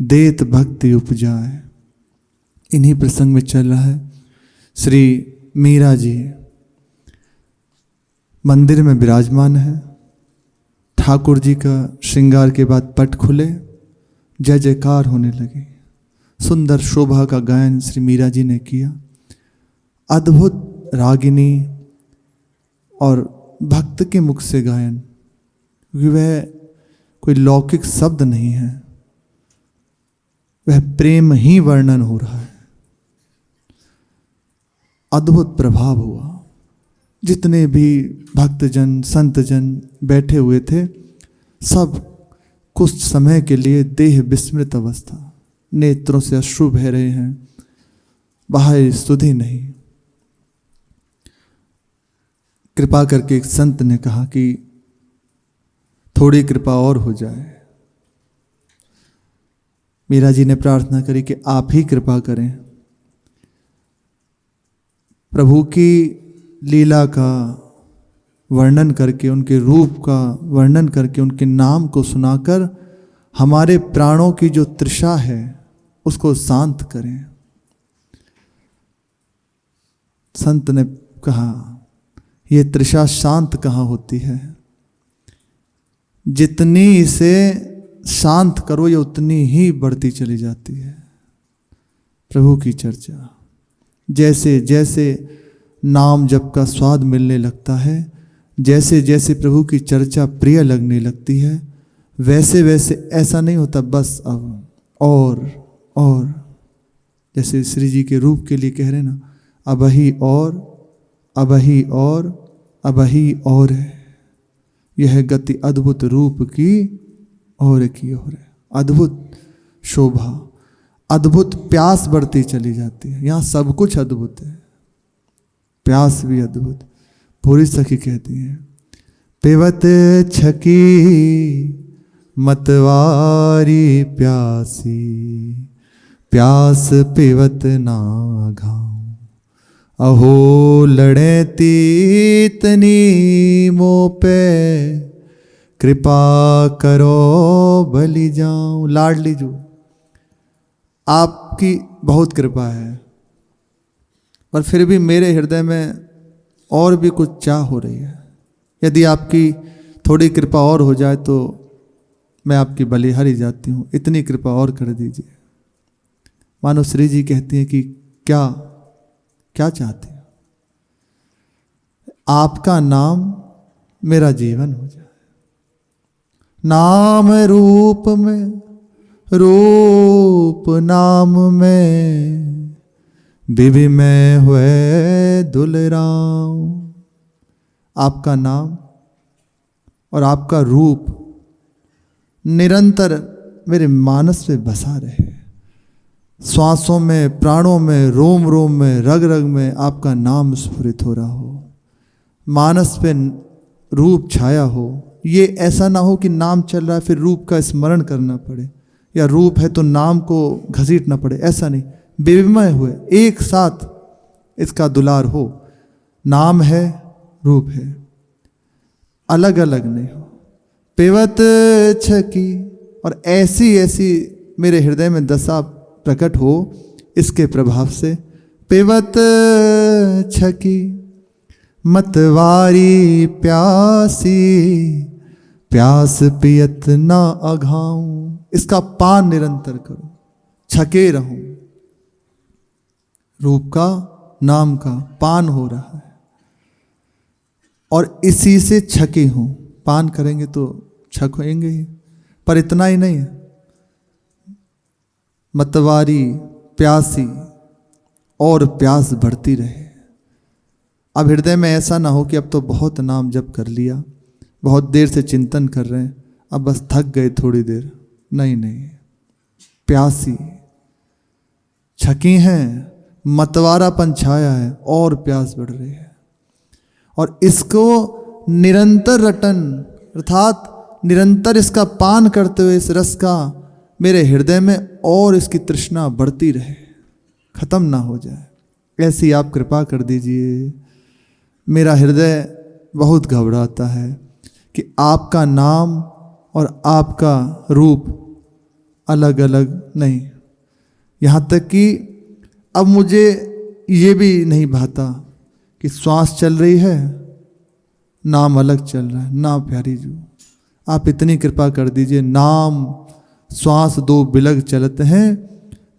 देत भक्ति उपजाए। इन्हीं प्रसंग में चल रहा है। श्री मीरा जी मंदिर में विराजमान है। ठाकुर जी का श्रृंगार के बाद पट खुले, जय जयकार होने लगे। सुंदर शोभा का गायन श्री मीरा जी ने किया। अद्भुत रागिनी और भक्त के मुख से गायन, क्योंकि वह कोई लौकिक शब्द नहीं है, वह प्रेम ही वर्णन हो रहा है। अद्भुत प्रभाव हुआ। जितने भी भक्तजन संतजन बैठे हुए थे, सब कुछ समय के लिए देह विस्मृत अवस्था, नेत्रों से अश्रु बह रहे हैं, बाहर स्तुति नहीं। कृपा करके एक संत ने कहा कि थोड़ी कृपा और हो जाए। मीरा जी ने प्रार्थना करी कि आप ही कृपा करें। प्रभु की लीला का वर्णन करके, उनके रूप का वर्णन करके, उनके नाम को सुनाकर हमारे प्राणों की जो तृषा है उसको शांत करें। संत ने कहा, ये तृषा शांत कहाँ होती है? जितनी इसे शांत करो ये उतनी ही बढ़ती चली जाती है। प्रभु की चर्चा, जैसे जैसे नाम जप का स्वाद मिलने लगता है, जैसे जैसे प्रभु की चर्चा प्रिय लगने लगती है, वैसे वैसे ऐसा नहीं होता बस अब और जैसे श्री जी के रूप के लिए कह रहे ना, अबही और है। यह गति अद्भुत रूप की और है। अद्भुत शोभा, अद्भुत प्यास बढ़ती चली जाती है। यहाँ सब कुछ अद्भुत है, प्यास भी अद्भुत। पूरी सखी कहती है, पिवत छकी मतवारी प्यासी, प्यास पिवत ना घाऊं, अहो लड़े तीतनी मो पे, कृपा करो भली जाऊं। लाडली जो, आपकी बहुत कृपा है, पर फिर भी मेरे हृदय में और भी कुछ चाह हो रही है। यदि आपकी थोड़ी कृपा और हो जाए तो मैं आपकी बलिहारी जाती हूँ, इतनी कृपा और कर दीजिए। मानो श्री जी कहती हैं कि क्या क्या चाहते हैं? आपका नाम मेरा जीवन हो जाए। नाम रूप में, रूप नाम में, बिभी में हुए दुलराऊं। आपका नाम और आपका रूप निरंतर मेरे मानस में बसा रहे। श्वासों में, प्राणों में, रोम रोम में, रग रग में आपका नाम स्फुरित हो रहा हो। मानस पे रूप छाया हो। ये ऐसा ना हो कि नाम चल रहा है फिर रूप का स्मरण करना पड़े, या रूप है तो नाम को घसीटना पड़े, ऐसा नहीं। विविमय हुए, एक साथ इसका दुलार हो। नाम है, रूप है, अलग अलग नहीं हो। पिवत छकी, और ऐसी ऐसी मेरे हृदय में दशा प्रकट हो इसके प्रभाव से। पिवत छकी मतवारी प्यासी, प्यास पियत ना अघाऊं। इसका पान निरंतर करो, छके रहूं। रूप का, नाम का पान हो रहा है और इसी से छके हूं। पान करेंगे तो छक होंगे ही, पर इतना ही नहीं है। मतवारी प्यासी, और प्यास बढ़ती रहे। अब हृदय में ऐसा ना हो कि अब तो बहुत नाम जप कर लिया, बहुत देर से चिंतन कर रहे हैं, अब बस थक गए थोड़ी देर। नहीं नहीं, प्यासी, छकी हैं, मतवारापन छाया है और प्यास बढ़ रही है। और इसको निरंतर रटन, अर्थात निरंतर इसका पान करते हुए इस रस का मेरे हृदय में और इसकी तृष्णा बढ़ती रहे, खत्म ना हो जाए। ऐसी आप कृपा कर दीजिए। मेरा हृदय बहुत घबराता है कि आपका नाम और आपका रूप अलग अलग नहीं। यहाँ तक कि अब मुझे ये भी नहीं भाता कि श्वास चल रही है, नाम अलग चल रहा है। ना प्यारी जी, आप इतनी कृपा कर दीजिए, नाम श्वास दो बिलग चलते हैं,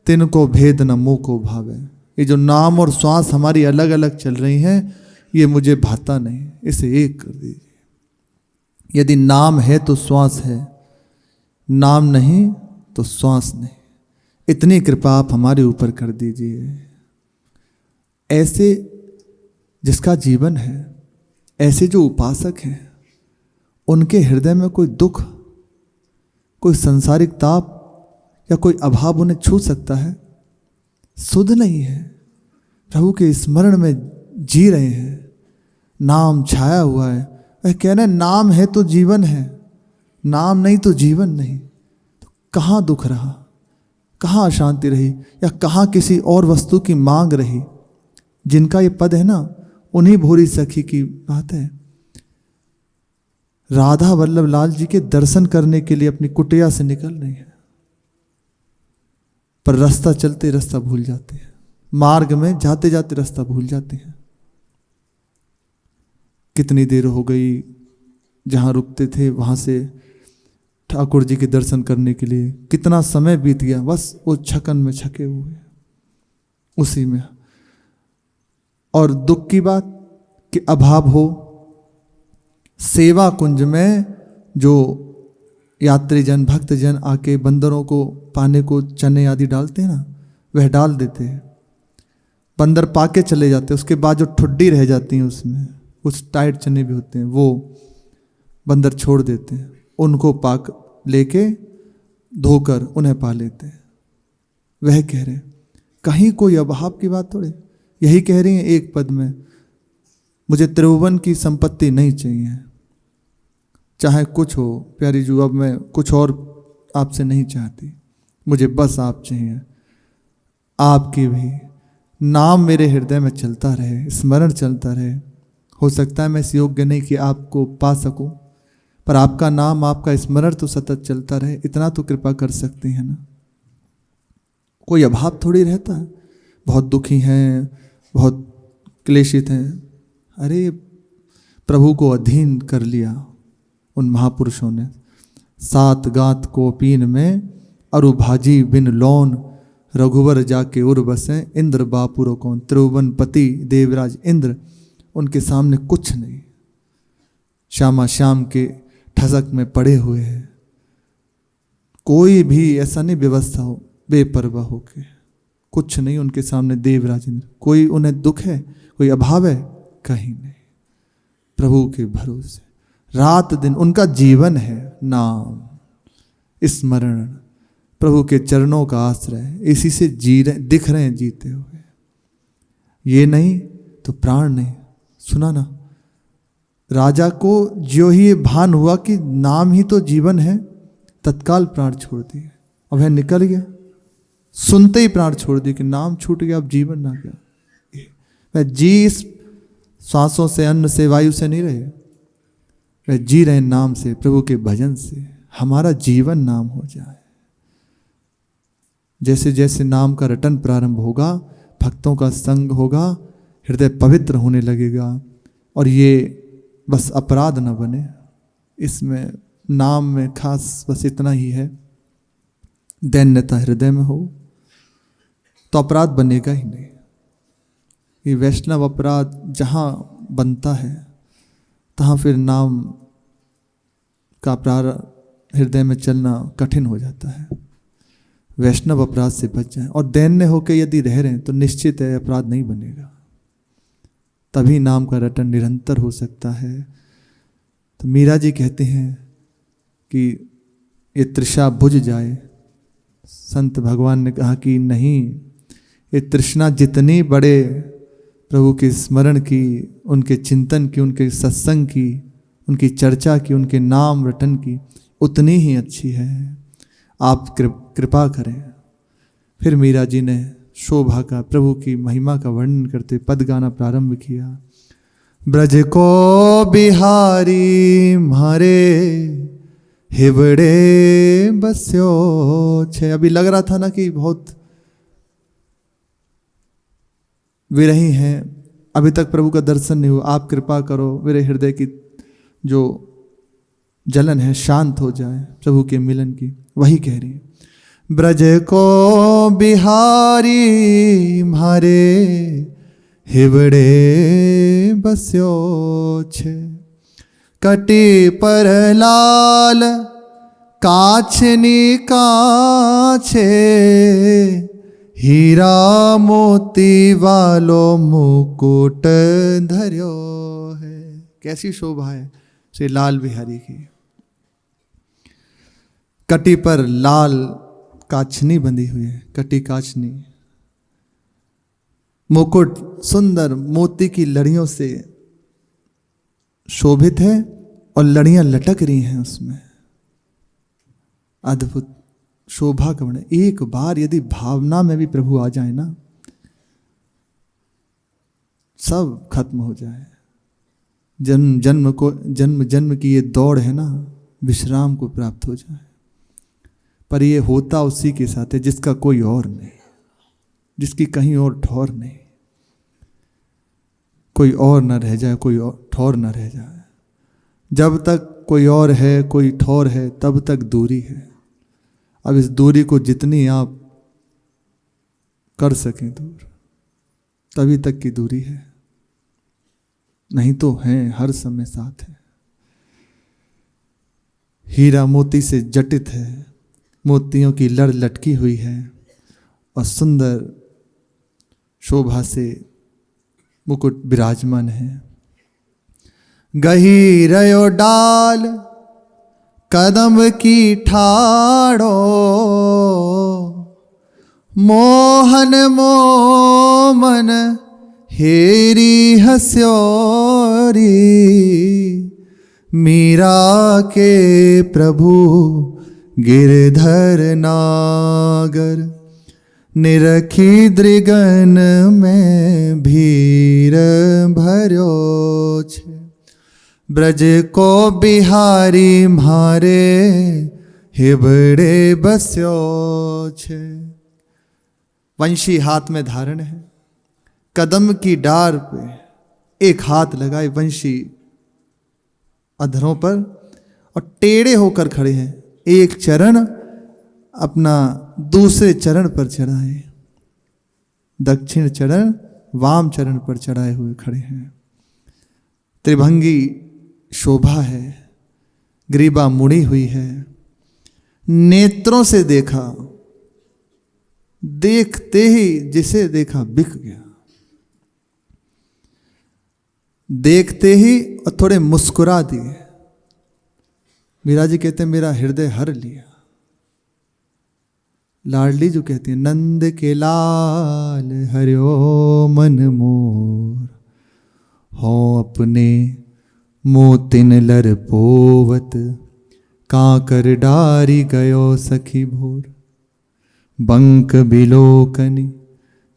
तिनको भेद न मुँह को भावे। ये जो नाम और श्वास हमारी अलग अलग चल रही हैं, ये मुझे भाता नहीं, इसे एक कर दीजिए। यदि नाम है तो श्वास है, नाम नहीं तो श्वास नहीं। इतनी कृपा आप हमारे ऊपर कर दीजिए। ऐसे जिसका जीवन है, ऐसे जो उपासक हैं, उनके हृदय में कोई दुख, कोई संसारिक ताप या कोई अभाव उन्हें छू सकता है? सुध नहीं है। प्रभु के स्मरण में जी रहे हैं, नाम छाया हुआ है। वह कह रहे हैं नाम है तो जीवन है, नाम नहीं तो जीवन नहीं। तो कहाँ दुख रहा, कहाँ अशांति रही, या कहाँ किसी और वस्तु की मांग रही? जिनका ये पद है ना, उन्हीं भोरी सखी की बात है। राधा वल्लभ लाल जी के दर्शन करने के लिए अपनी कुटिया से निकल रही है, पर रास्ता चलते रास्ता भूल जाते हैं, मार्ग में जाते जाते रास्ता भूल जाते हैं। कितनी देर हो गई, जहाँ रुकते थे वहाँ से ठाकुर जी के दर्शन करने के लिए कितना समय बीत गया, बस वो छकन में छके हुए उसी में। और दुख की बात कि अभाव हो। सेवा कुंज में जो यात्री जन, भक्त जन आके बंदरों को पाने को चने आदि डालते हैं ना, वह डाल देते हैं। बंदर पाके चले जाते हैं, उसके बाद जो ठुड्डी रह जाती हैं उसमें कुछ टाइट चने भी होते हैं, वो बंदर छोड़ देते हैं। उनको पाक लेके धोकर उन्हें पा लेते हैं। वह कह रहे कहीं कोई अभाव की बात थोड़े, यही कह रही हैं एक पद में, मुझे त्रिभुवन की संपत्ति नहीं चाहिए, चाहे कुछ हो प्यारी जू, अब मैं कुछ और आपसे नहीं चाहती, मुझे बस आप चाहिए। आपकी भी नाम मेरे हृदय में चलता रहे, स्मरण चलता रहे। हो सकता है मैं इस योग्य नहीं कि आपको पा सकूं, पर आपका नाम, आपका स्मरण तो सतत चलता रहे, इतना तो कृपा कर सकती हैं ना। कोई अभाव थोड़ी रहता है। बहुत दुखी हैं, बहुत क्लेशित हैं, अरे प्रभु को अधीन कर लिया उन महापुरुषों ने। सात गात को पीन में अरु भाजी बिन लौन, रघुवर जाके उर बसे इंद्र बापुरो कौन। त्रिभुवन पति देवराज इंद्र, उनके सामने कुछ नहीं, श्यामा श्याम के ठसक में पड़े हुए हैं। कोई भी ऐसा नहीं व्यवस्था हो बेपरवाह होके, कुछ नहीं उनके सामने देवराज इंद्र। कोई उन्हें दुख है, कोई अभाव है? कहीं नहीं। प्रभु के भरोसे रात दिन उनका जीवन है, नाम स्मरण, प्रभु के चरणों का आश्रय, इसी से जी रहे, दिख रहे हैं जीते हुए। ये नहीं तो प्राण नहीं। सुना ना, राजा को जो ही ये भान हुआ कि नाम ही तो जीवन है, तत्काल प्राण छोड़ दिए। अब वह निकल गया, सुनते ही प्राण छोड़ दिए कि नाम छूट गया, अब जीवन ना गया। वह जी इस सांसों से, अन्न से, वायु से नहीं रहे, वह जी रहे नाम से, प्रभु के भजन से। हमारा जीवन नाम हो जाए। जैसे जैसे नाम का रटन प्रारंभ होगा, भक्तों का संग होगा, हृदय पवित्र होने लगेगा। और ये बस अपराध न बने, इसमें नाम में खास बस इतना ही है, दैन्यता हृदय में हो तो अपराध बनेगा ही नहीं। ये वैष्णव अपराध जहाँ बनता है, तहाँ फिर नाम का प्रारंभ हृदय में चलना कठिन हो जाता है। वैष्णव अपराध से बच जाए, और दैन्य होकर यदि रह रहे हैं तो निश्चित है अपराध नहीं बनेगा। तभी नाम का रटन निरंतर हो सकता है। तो मीरा जी कहते हैं कि ये तृषा बुझ जाए। संत भगवान ने कहा कि नहीं, ये तृष्णा जितनी बड़े प्रभु के स्मरण की, उनके चिंतन की, उनके सत्संग की, उनकी चर्चा की, उनके नाम रटन की, उतनी ही अच्छी है। आप कृपा करें। फिर मीरा जी ने शोभा का, प्रभु की महिमा का वर्णन करते पद गाना प्रारंभ किया। ब्रज को बिहारी मारे हिवड़े बस्यो छे। अभी लग रहा था ना कि बहुत विरही हैं, अभी तक प्रभु का दर्शन नहीं हुआ, आप कृपा करो मेरे हृदय की जो जलन है शांत हो जाए प्रभु के मिलन की। वही कह रही है, ब्रज को बिहारी म्हारे हिवड़े बस्यो छे। कटी पर लाल काछनी काछे, हीरा मोती वालो मुकुट धर्यो है। कैसी शोभा है श्री लाल बिहारी की। कटी पर लाल काछनी बंधी हुई है, कटी काछनी, मुकुट सुंदर मोती की लड़ियों से शोभित है और लड़ियां लटक रही हैं उसमें। अद्भुत शोभा का वर्णन। एक बार यदि भावना में भी प्रभु आ जाए ना, सब खत्म हो जाए। जन्म जन्म की ये दौड़ है ना, विश्राम को प्राप्त हो जाए। पर ये होता उसी के साथ है जिसका कोई और नहीं, जिसकी कहीं और ठौर नहीं। कोई और न रह जाए, कोई और ठौर न रह जाए। जब तक कोई और है, कोई ठौर है, तब तक दूरी है। अब इस दूरी को जितनी आप कर सकें दूर, तभी तक की दूरी है, नहीं तो है हर समय साथ है। हीरा मोती से जटित है, मोतियों की लड़ लटकी हुई है और सुंदर शोभा से मुकुट विराजमान है। गहीरयो डाल कदम की ठाड़ो, मोहन मोमन हेरी हस्योरी। मीरा के प्रभु गिरधर नागर, निरखी दृगन में भीर भर्यो छे। ब्रज को बिहारी म्हारे हिबड़े बस्यो छे। वंशी हाथ में धारण है, कदम की डार पे एक हाथ लगाए वंशी अधरों पर और टेढ़े होकर खड़े हैं। एक चरण अपना दूसरे चरण पर चढ़ाए, दक्षिण चरण वाम चरण पर चढ़ाए हुए खड़े हैं। त्रिभंगी शोभा है, ग्रीबा मुड़ी हुई है। नेत्रों से देखा, देखते ही जिसे देखा बिक गया। देखते ही और थोड़े मुस्कुरा दिए। मीरा जी कहते हैं मेरा हृदय हर लिया। लाडली जो कहती है, नंद के लाल हरियो मन मोर, हो अपने मोतिन लर पोवत, काकर डारी गयो सखी भोर। बंक बिलोकनी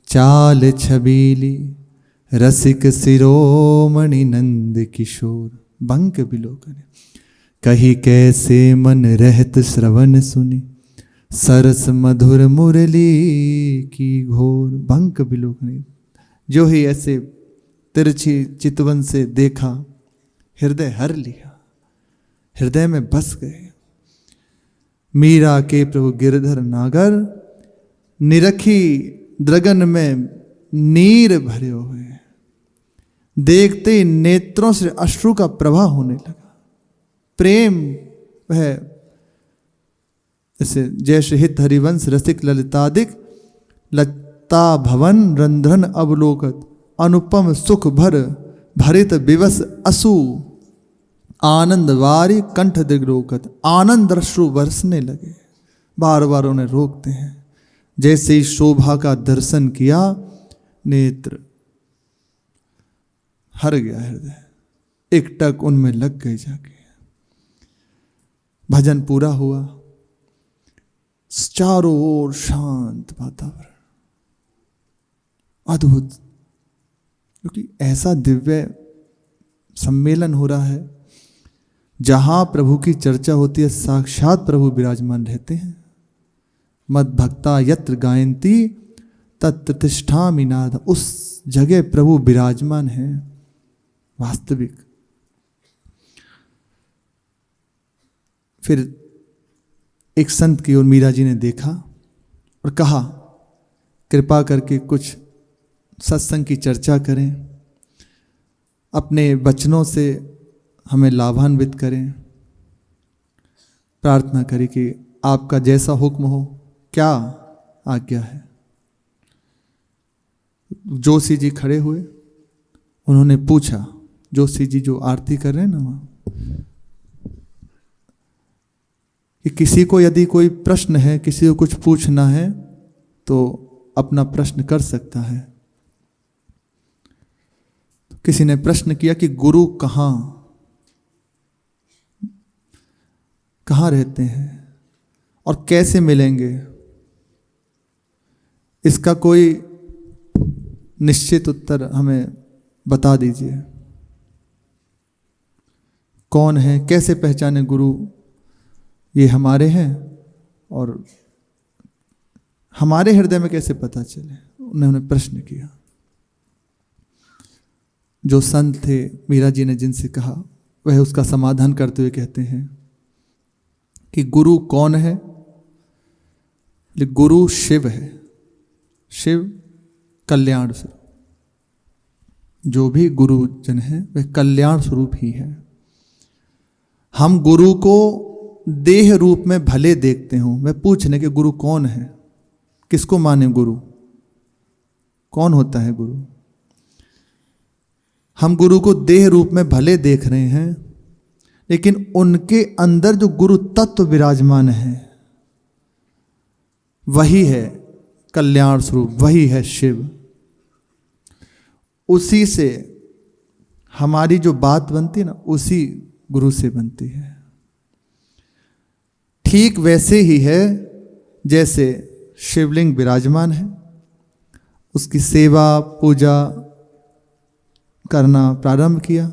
चाल छबीली, रसिक शिरोमणि नंद किशोर। बंक बिलोकनी कही कैसे मन रहत श्रवण सुनी, सरस मधुर मुरली की घोर। बंक बिलोकनी, जो ही ऐसे तिरछी चितवन से देखा, हृदय हर लिया, हृदय में बस गए। मीरा के प्रभु गिरधर नागर, निरखी द्रगन में नीर भरे हुए। देखते ही नेत्रों से अश्रु का प्रवाह होने लगा। प्रेम है ऐसे जैसे हित हरिवंश रसिक ललितादिक, लता भवन रंध्रन अवलोकत, अनुपम सुख भर भरित विवश असु, आनंद वारी कंठ दिग्रोकत। आनंद अश्रु बरसने लगे, बार बार उन्हें रोकते हैं। जैसे ही शोभा का दर्शन किया, नेत्र हर गया, हृदय एक टक उनमें लग गए जाके। भजन पूरा हुआ, चारों ओर शांत वातावरण, अद्भुत। क्योंकि ऐसा दिव्य सम्मेलन हो रहा है, जहां प्रभु की चर्चा होती है साक्षात प्रभु विराजमान रहते हैं। मद भक्ता यत्र गायंती तत्र तिष्ठामि नाथ, उस जगह प्रभु विराजमान है वास्तविक। फिर एक संत की ओर मीरा जी ने देखा और कहा, कृपा करके कुछ सत्संग की चर्चा करें, अपने वचनों से हमें लाभान्वित करें, प्रार्थना करें कि आपका जैसा हुक्म हो, क्या आज्ञा है। जोशी जी खड़े हुए, उन्होंने पूछा, जोशी जी जो आरती कर रहे हैं ना वहाँ, कि किसी को यदि कोई प्रश्न है, किसी को कुछ पूछना है तो अपना प्रश्न कर सकता है। किसी ने प्रश्न किया कि गुरु कहाँ रहते हैं और कैसे मिलेंगे, इसका कोई निश्चित उत्तर हमें बता दीजिए। कौन है, कैसे पहचाने गुरु ये हमारे हैं और हमारे हृदय में कैसे पता चले। उन्होंने प्रश्न किया। जो संत थे मीरा जी ने जिनसे कहा, वह उसका समाधान करते हुए कहते हैं कि गुरु कौन है। गुरु शिव है, शिव कल्याण स्वरूप। जो भी गुरुजन है वह कल्याण स्वरूप ही है। हम गुरु को देह रूप में भले देखते हो। मैं पूछने के गुरु कौन है, किसको माने गुरु, कौन होता है गुरु। हम गुरु को देह रूप में भले देख रहे हैं, लेकिन उनके अंदर जो गुरु तत्व विराजमान है वही है कल्याण स्वरूप, वही है शिव। उसी से हमारी जो बात बनती है ना, उसी गुरु से बनती है। ठीक वैसे ही है जैसे शिवलिंग विराजमान है, उसकी सेवा पूजा करना प्रारंभ किया,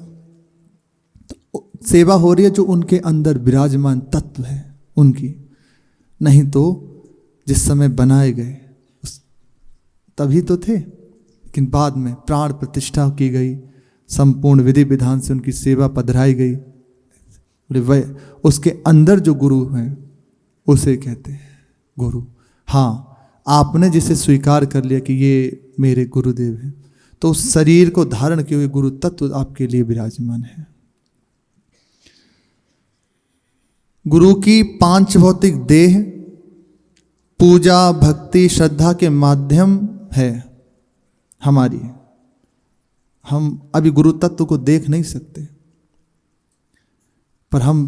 तो सेवा हो रही है जो उनके अंदर विराजमान तत्व है उनकी। नहीं तो जिस समय बनाए गए तभी तो थे, लेकिन बाद में प्राण प्रतिष्ठा की गई, संपूर्ण विधि विधान से उनकी सेवा पधराई गई। वह उसके अंदर जो गुरु हैं उसे कहते हैं गुरु। हाँ, आपने जिसे स्वीकार कर लिया कि ये मेरे गुरुदेव हैं, तो उस शरीर को धारण किए हुए गुरु तत्व आपके लिए विराजमान है। गुरु की पांच भौतिक देह पूजा भक्ति श्रद्धा के माध्यम है हमारी। हम अभी गुरु तत्व को देख नहीं सकते, पर हम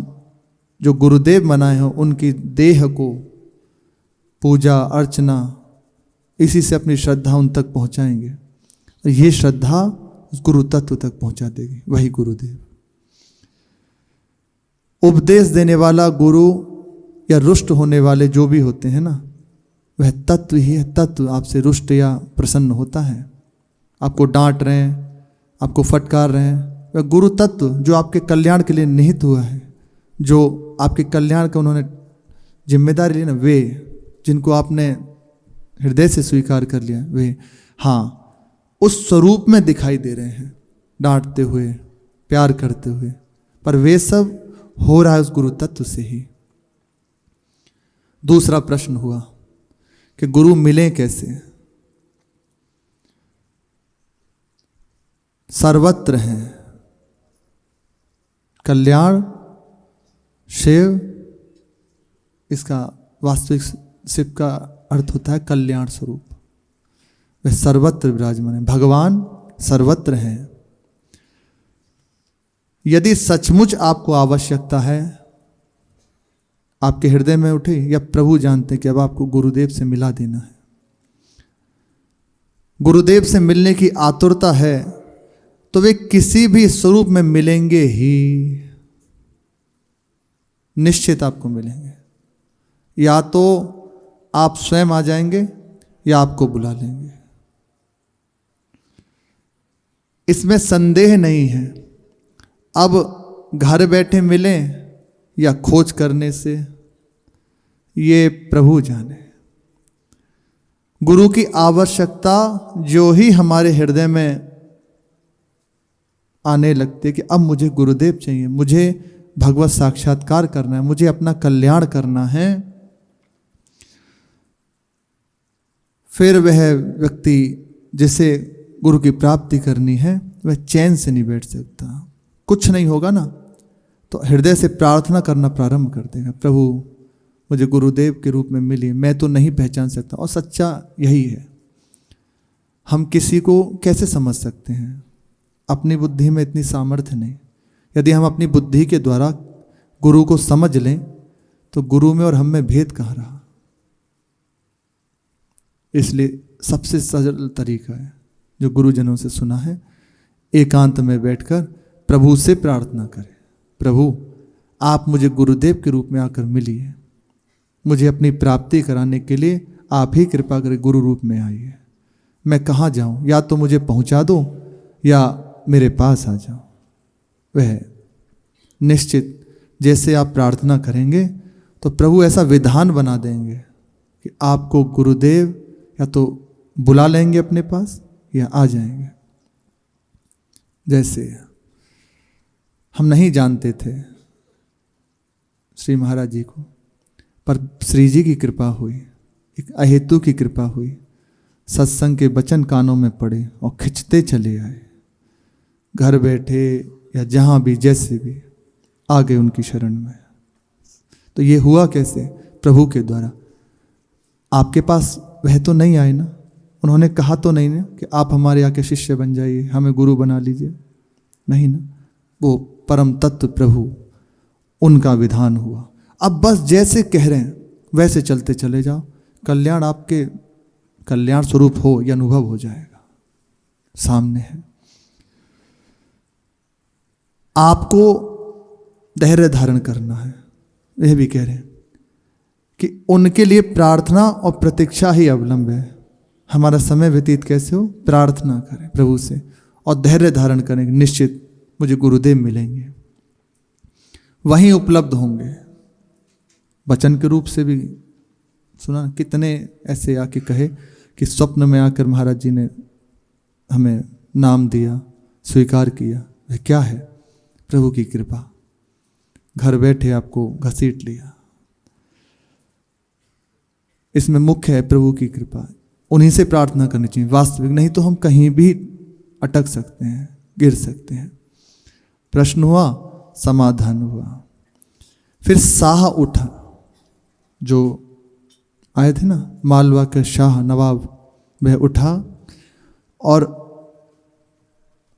जो गुरुदेव बनाए हो उनकी देह को पूजा अर्चना, इसी से अपनी श्रद्धा उन तक पहुंचाएंगे और ये श्रद्धा उस गुरु तत्व तक पहुंचा देगी, वही गुरुदेव। उपदेश देने वाला गुरु या रुष्ट होने वाले जो भी होते हैं ना, वह तत्व ही है। तत्व आपसे रुष्ट या प्रसन्न होता है, आपको डांट रहे हैं, आपको फटकार रहे हैं, वह गुरु तत्व जो आपके कल्याण के लिए निहित हुआ है, जो आपके कल्याण का उन्होंने जिम्मेदारी ली ना, वे जिनको आपने हृदय से स्वीकार कर लिया, वे हाँ उस स्वरूप में दिखाई दे रहे हैं, डांटते हुए प्यार करते हुए, पर वे सब हो रहा है उस गुरु तत्व से ही। दूसरा प्रश्न हुआ कि गुरु मिले कैसे। सर्वत्र हैं, कल्याण शिव, इसका वास्तविक शिव का अर्थ होता है कल्याण स्वरूप। वह सर्वत्र विराजमान है, भगवान सर्वत्र हैं। यदि सचमुच आपको आवश्यकता है, आपके हृदय में उठे या प्रभु जानते हैं कि अब आपको गुरुदेव से मिला देना है, गुरुदेव से मिलने की आतुरता है, तो वे किसी भी स्वरूप में मिलेंगे ही, निश्चित आपको मिलेंगे। या तो आप स्वयं आ जाएंगे या आपको बुला लेंगे, इसमें संदेह नहीं है। अब घर बैठे मिलें या खोज करने से, ये प्रभु जाने। गुरु की आवश्यकता जो ही हमारे हृदय में आने लगती है कि अब मुझे गुरुदेव चाहिए, मुझे भगवत साक्षात्कार करना है, मुझे अपना कल्याण करना है, फिर वह व्यक्ति जिसे गुरु की प्राप्ति करनी है वह चैन से नहीं बैठ सकता। कुछ नहीं होगा ना तो हृदय से प्रार्थना करना प्रारंभ कर देगा, प्रभु मुझे गुरुदेव के रूप में मिली, मैं तो नहीं पहचान सकता। और सच्चा यही है। हम किसी को कैसे समझ सकते हैं? अपनी बुद्धि में इतनी सामर्थ्य नहीं। यदि हम अपनी बुद्धि के द्वारा गुरु को समझ लें तो गुरु में और हम में भेद कहाँ रहा। इसलिए सबसे सरल तरीका है जो गुरुजनों से सुना है, एकांत में बैठकर प्रभु से प्रार्थना करें, प्रभु आप मुझे गुरुदेव के रूप में आकर मिलिए, मुझे अपनी प्राप्ति कराने के लिए आप ही कृपा करें, गुरु रूप में आइए। मैं कहाँ जाऊँ? या तो मुझे पहुँचा दो या मेरे पास आ जाओ। वह निश्चित जैसे आप प्रार्थना करेंगे तो प्रभु ऐसा विधान बना देंगे कि आपको गुरुदेव या तो बुला लेंगे अपने पास या आ जाएंगे। जैसे हम नहीं जानते थे श्री महाराज जी को, पर श्री जी की कृपा हुई, एक अहेतु की कृपा हुई, सत्संग के वचन कानों में पड़े और खिंचते चले आए। घर बैठे या जहाँ भी जैसे भी आ गए उनकी शरण में। तो ये हुआ कैसे? प्रभु के द्वारा। आपके पास वह तो नहीं आए ना, उन्होंने कहा तो नहीं ना कि आप हमारे यहाँ के शिष्य बन जाइए, हमें गुरु बना लीजिए, नहीं ना। वो परम तत्व प्रभु, उनका विधान हुआ। अब बस जैसे कह रहे हैं वैसे चलते चले जाओ, कल्याण आपके कल्याण स्वरूप हो यह अनुभव हो जाएगा, सामने है। आपको धैर्य धारण करना है। यह भी कह रहे हैं कि उनके लिए प्रार्थना और प्रतीक्षा ही अवलंब है। हमारा समय व्यतीत कैसे हो? प्रार्थना करें प्रभु से और धैर्य धारण करें, निश्चित मुझे गुरुदेव मिलेंगे, वहीं उपलब्ध होंगे। वचन के रूप से भी सुना, कितने ऐसे आके कहे कि स्वप्न में आकर महाराज जी ने हमें नाम दिया, स्वीकार किया। वह क्या है? प्रभु की कृपा। घर बैठे आपको घसीट लिया। इसमें मुख्य है प्रभु की कृपा। उन्हीं से प्रार्थना करनी चाहिए वास्तविक, नहीं तो हम कहीं भी अटक सकते हैं, गिर सकते हैं। प्रश्न हुआ, समाधान हुआ। फिर शाह उठा, जो आए थे ना मालवा के शाह नवाब, वह उठा और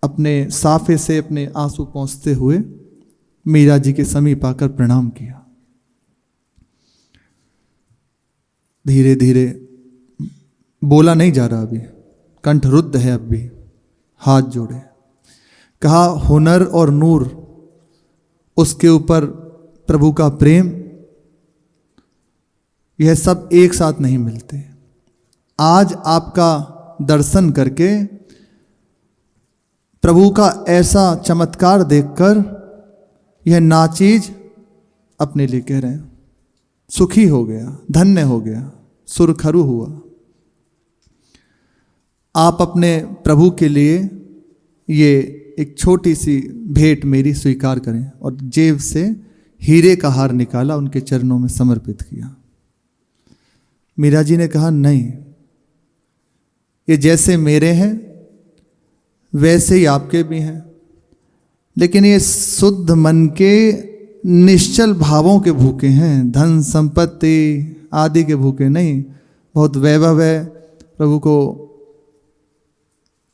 अपने साफे से अपने आंसू पोंछते हुए मीरा जी के समीप आकर प्रणाम किया। धीरे धीरे बोला नहीं जा रहा, अभी कंठ रुद्ध है, अब भी हाथ जोड़े, कहा हुनर और नूर, उसके ऊपर प्रभु का प्रेम, यह सब एक साथ नहीं मिलते। आज आपका दर्शन करके प्रभु का ऐसा चमत्कार देखकर यह नाचीज अपने लिए कह रहे हैं, सुखी हो गया, धन्य हो गया, सुरखरू हुआ। आप अपने प्रभु के लिए ये एक छोटी सी भेंट मेरी स्वीकार करें। और जेब से हीरे का हार निकाला, उनके चरणों में समर्पित किया। मीरा जी ने कहा नहीं, ये जैसे मेरे हैं वैसे ही आपके भी हैं, लेकिन ये शुद्ध मन के निश्चल भावों के भूखे हैं, धन संपत्ति आदि के भूखे नहीं। बहुत वैभव है प्रभु को,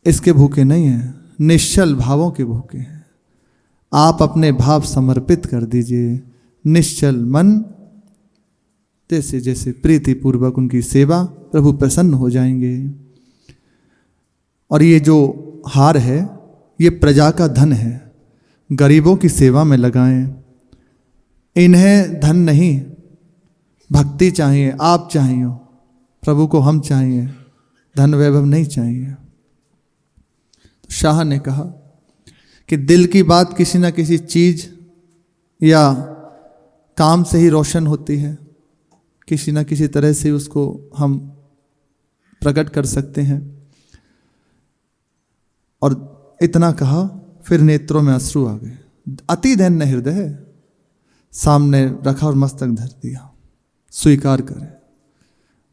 इसके भूखे नहीं हैं, निश्चल भावों के भूखे हैं। आप अपने भाव समर्पित कर दीजिए, निश्चल मन, जैसे जैसे प्रीति पूर्वक उनकी सेवा, प्रभु प्रसन्न हो जाएंगे। और ये जो हार है ये प्रजा का धन है, गरीबों की सेवा में लगाएं। इन्हें धन नहीं, भक्ति चाहिए, आप चाहिए, प्रभु को हम चाहिए, धन वैभव नहीं चाहिए। तो शाह ने कहा कि दिल की बात किसी ना किसी चीज या काम से ही रोशन होती है, किसी न किसी तरह से उसको हम प्रकट कर सकते हैं। और इतना कहा, फिर नेत्रों में अश्रु आ गए। अति दैन्य हृदय सामने रखा और मस्तक धर दिया, स्वीकार करें।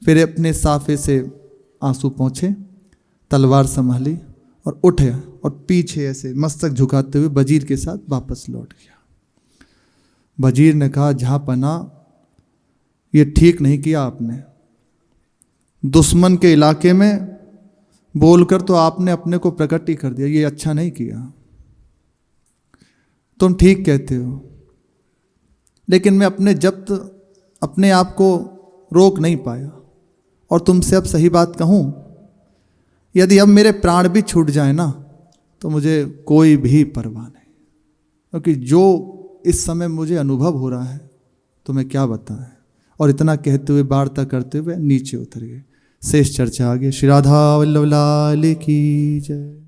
फिर अपने साफे से आंसू पहुँचे, तलवार संभाली और उठे और पीछे ऐसे मस्तक झुकाते हुए वजीर के साथ वापस लौट गया। वजीर ने कहा, जहाँपना ये ठीक नहीं किया आपने। दुश्मन के इलाके में बोलकर तो आपने अपने को प्रकट ही कर दिया, ये अच्छा नहीं किया। तुम ठीक कहते हो, लेकिन मैं अपने आप को रोक नहीं पाया। और तुमसे अब सही बात कहूँ, यदि अब मेरे प्राण भी छूट जाए ना, तो मुझे कोई भी परवाह नहीं, क्योंकि जो इस समय मुझे अनुभव हो रहा है तुम्हें क्या बताएं। और इतना कहते हुए वार्ता करते हुए नीचे उतर गए। शेष चर्चा आगे। श्री राधा वल्लभ लाल की जय।